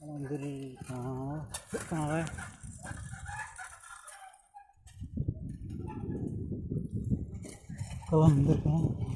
मंदिर कहाँ है? कल मंदिर कहाँ?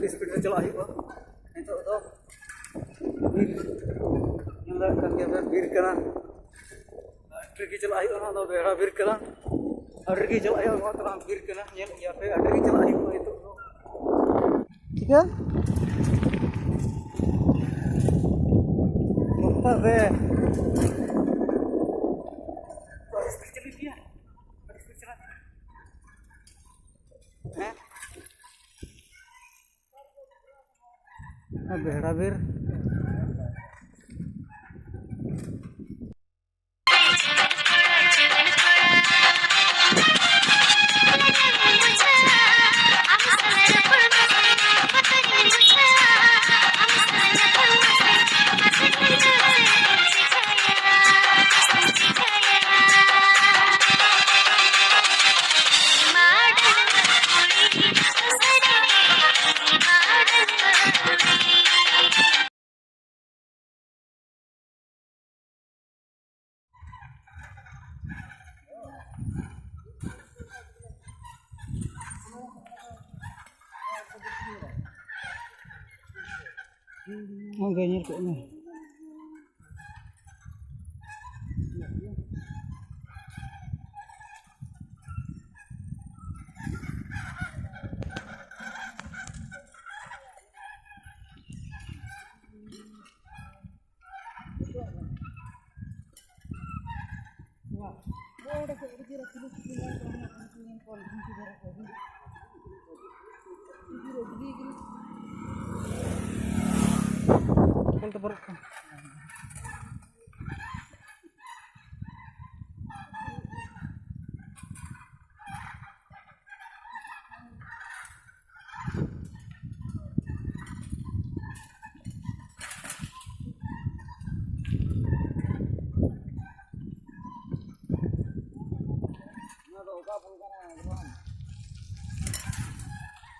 स्पीड में चला बीर ट्रिकी चला बेड़ा बीर ट्रिकी चला बीर ट्रिकी चला ठीक है बेड़ा बीर ganyan ko na.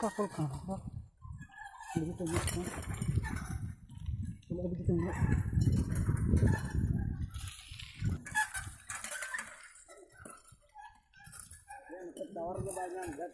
Kapal kah? Lebih tengok. Coba lebih tengok. Tawar ke banyak gat.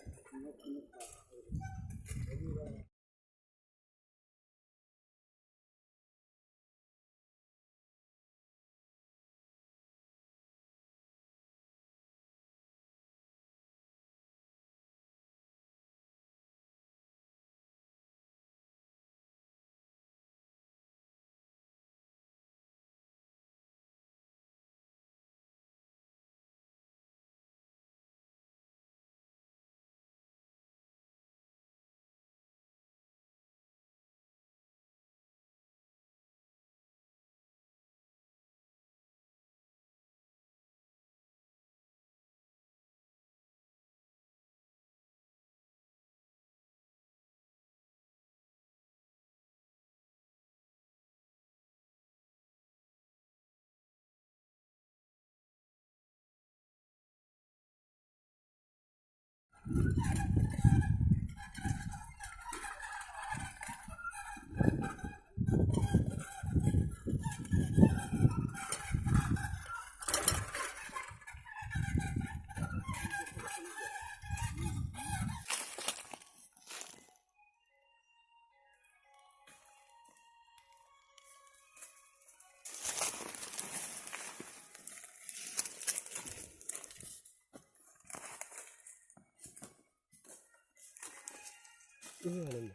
Ini mana?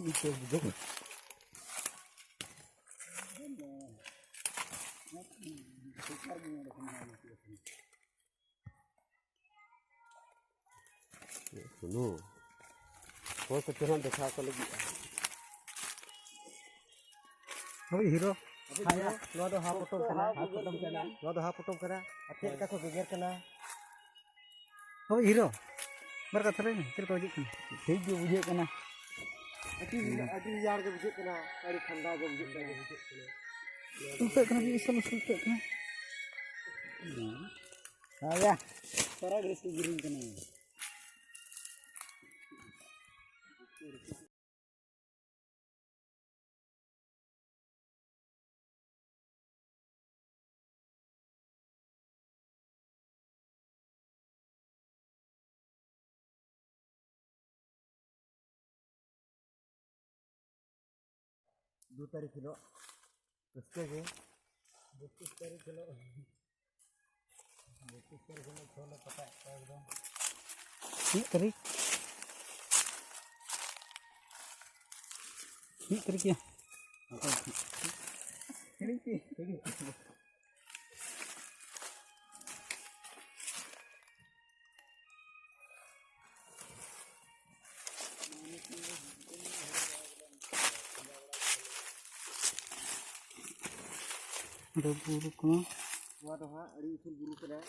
Itu betul. Suno. Kau sekarang देखा कर लगी. Oh hero. Hanya, lo ada hap potong kena. Lo ada hap potong kena. Atik ka ko geger kena. Oh hero. Berkat terus ni, terus kau jadikan. ठीक जो बुझे कना अति यार के बुझे कना अरे ठंडा के बुझे कना Sultan kena bisa sultan kena. आया सारा ग्रेस के गिरिंग कना दो तारीख किलो उसके के 32 तारीख किलो छोले पता एकदम Ni tarik. Ni tarik ya. ini ki Ada buruk mah. waduh ha ari usul buru kada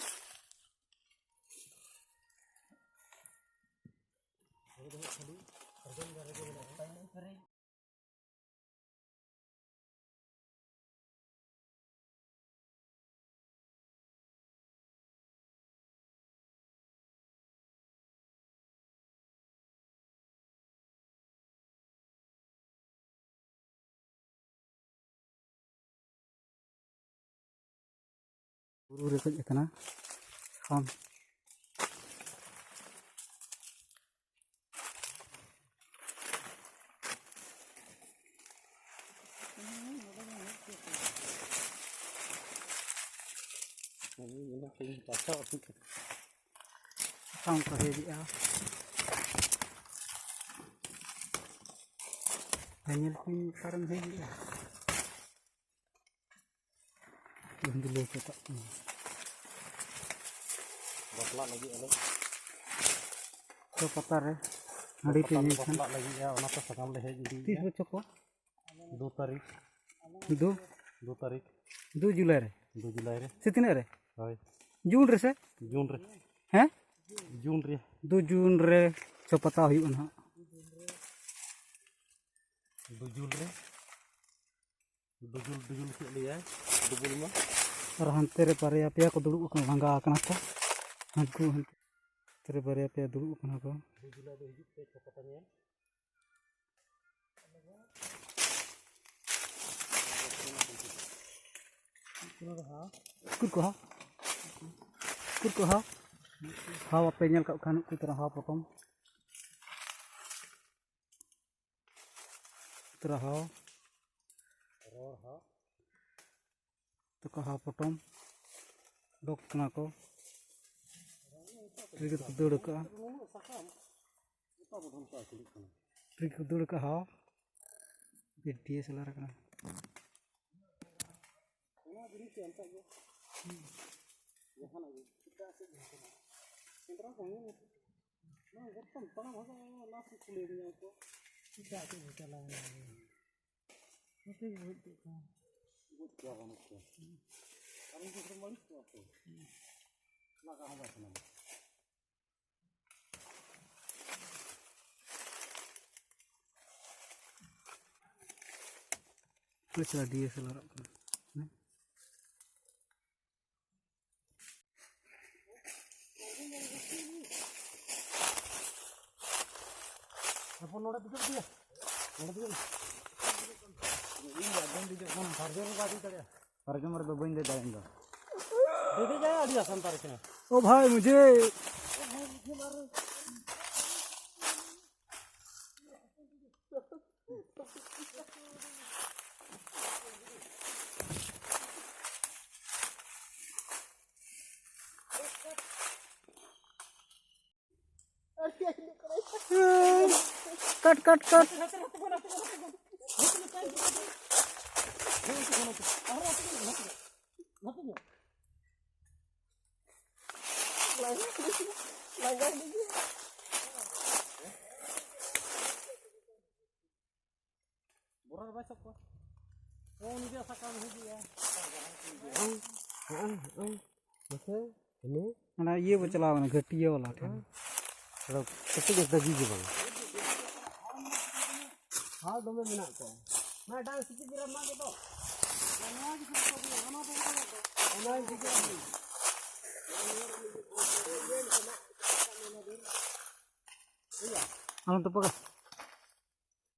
Buru dekat kena. Ham. ini ini pasal Ham kau dia. Hanya pun karam dia. Yang dulu kita. batlak lagi ada So patar है हड़ी पे नहीं था batlak lagi ya ona to sakam le hai jadi 30 बच्चों को 2 तारीख दो 2 तारीख 2 जुलाई रे 2 जुलाई रे से तीन रे होय जून रे से जून रे हैं जून रे 2 जून रे सो पता हुई ना 2 जून रे 2 जून के लिए डबल में और हंते रे पारे पे को दुड़ुब को भांगा कना को हंकू हंते तेरे बारे पे दुड़ुब कना को 2 जुलाई दो हिजुत पे पताने कुर को हा पे नेल का खान को तरह हा प्रथम तरह हा रोर हा तो कहा प्रथम डॉक कना को ट्रिक को दौड़ का ट्रिक को दौड़ का हा DSLR का Terus lah DSLR kan. Apa noda pikir dia? Noda pikir. ᱤᱧ ᱵᱟᱹᱧ ᱫᱮᱡᱚᱜ ᱠᱟᱱᱟ ᱥᱟᱨᱡᱚᱢ ᱨᱮ ᱵᱟᱹᱧ ᱫᱟᱲᱮᱭᱟᱜᱼᱟ ᱥᱟᱨᱡᱚᱢ ᱨᱮᱫᱚ ᱵᱟᱹᱧ ᱫᱮᱡ ᱫᱟᱲᱮᱭᱟᱜ ᱫᱚ ᱫᱮᱡ जाए अड़ी आसान तारीख है ओ भाई मुझे कट कट कट बोरा बाय सब को ओ निजे सकाम हो गया ओके ini ना ये वो चलावा ना घटिया वाला ठेन kalau ketik ada gigi bang हाँ दो में मिना तो मैं डांस सीख रहा माँ के तो हम तो पकड़